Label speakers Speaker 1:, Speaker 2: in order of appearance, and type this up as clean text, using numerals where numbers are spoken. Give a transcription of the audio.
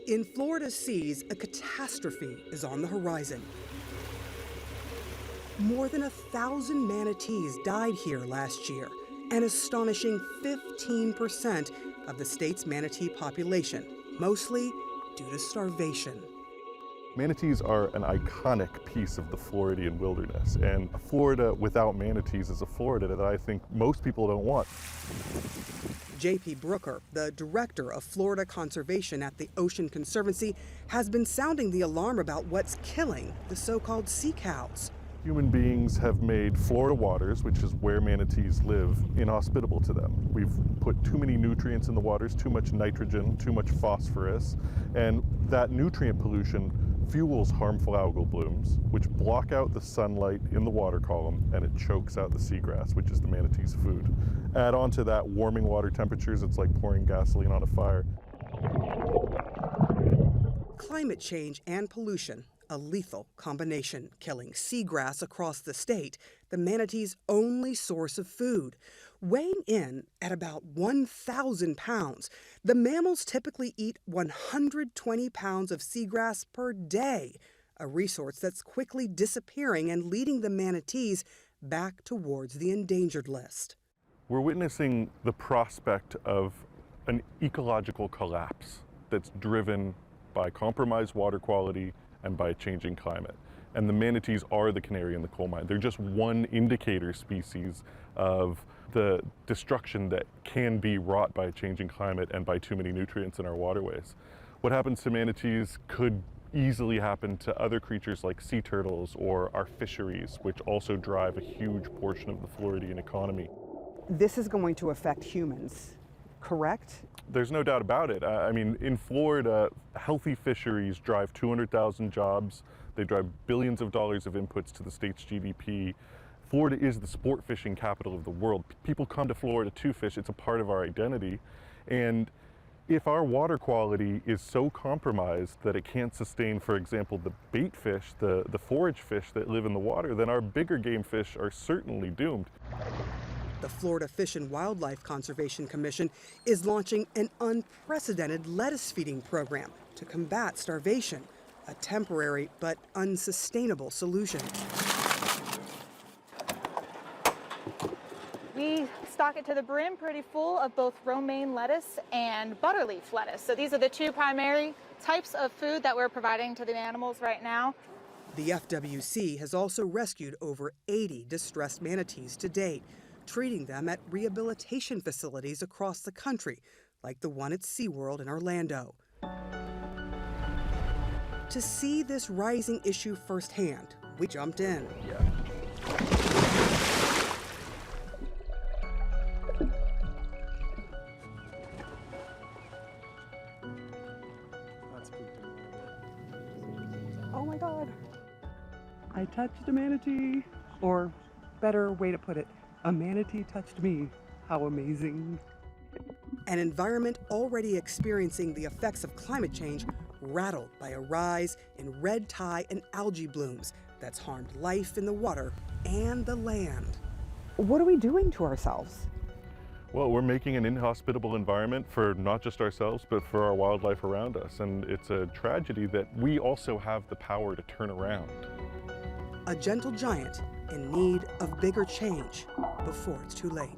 Speaker 1: In Florida's seas, a catastrophe is on the horizon. More than 1,000 manatees died here last year, an astonishing 15% of the state's manatee population, mostly due to starvation.
Speaker 2: Manatees are an iconic piece of the Floridian wilderness, and Florida without manatees is a Florida that I think most people don't want.
Speaker 1: J.P. Brooker, the director of Florida Conservation at the Ocean Conservancy, has been sounding the alarm about what's killing the so-called sea cows.
Speaker 2: Human beings have made Florida waters, which is where manatees live, inhospitable to them. We've put too many nutrients in the waters, too much nitrogen, too much phosphorus, and that nutrient pollution fuels harmful algal blooms, which block out the sunlight in the water column, and it chokes out the seagrass, which is the manatee's food. Add on to that warming water temperatures, it's like pouring gasoline on a fire.
Speaker 1: Climate change and pollution, a lethal combination, killing seagrass across the state, the manatee's only source of food. Weighing in at about 1,000 pounds, the mammals typically eat 120 pounds of seagrass per day, a resource that's quickly disappearing and leading the manatees back towards the endangered list.
Speaker 2: We're witnessing the prospect of an ecological collapse that's driven by compromised water quality and by a changing climate. And the manatees are the canary in the coal mine. They're just one indicator species of the destruction that can be wrought by a changing climate and by too many nutrients in our waterways. What happens to manatees could easily happen to other creatures like sea turtles or our fisheries, which also drive a huge portion of the Floridian economy.
Speaker 1: This is going to affect humans, correct?
Speaker 2: There's no doubt about it. I mean, in Florida, healthy fisheries drive 200,000 jobs. They drive billions of dollars of inputs to the state's GDP. Florida is the sport fishing capital of the world. People come to Florida to fish. It's a part of our identity. And if our water quality is so compromised that it can't sustain, for example, the bait fish, the forage fish that live in the water, then our bigger game fish are certainly doomed.
Speaker 1: The Florida Fish and Wildlife Conservation Commission is launching an unprecedented lettuce feeding program to combat starvation, a temporary but unsustainable solution.
Speaker 3: We stock it to the brim pretty full of both romaine lettuce and butterleaf lettuce. So these are the two primary types of food that we're providing to the animals right now.
Speaker 1: The FWC has also rescued over 80 distressed manatees to date, treating them at rehabilitation facilities across the country, like the one at SeaWorld in Orlando. To see this rising issue firsthand, we jumped in. Oh my God. I touched a manatee. Or better way to put it, a manatee touched me. How amazing. An environment already experiencing the effects of climate change, rattled by a rise in red tide and algae blooms that's harmed life in the water and the land. What are we doing to ourselves?
Speaker 2: Well, we're making an inhospitable environment for not just ourselves, but for our wildlife around us. And it's a tragedy that we also have the power to turn around.
Speaker 1: A gentle giant in need of bigger change before it's too late.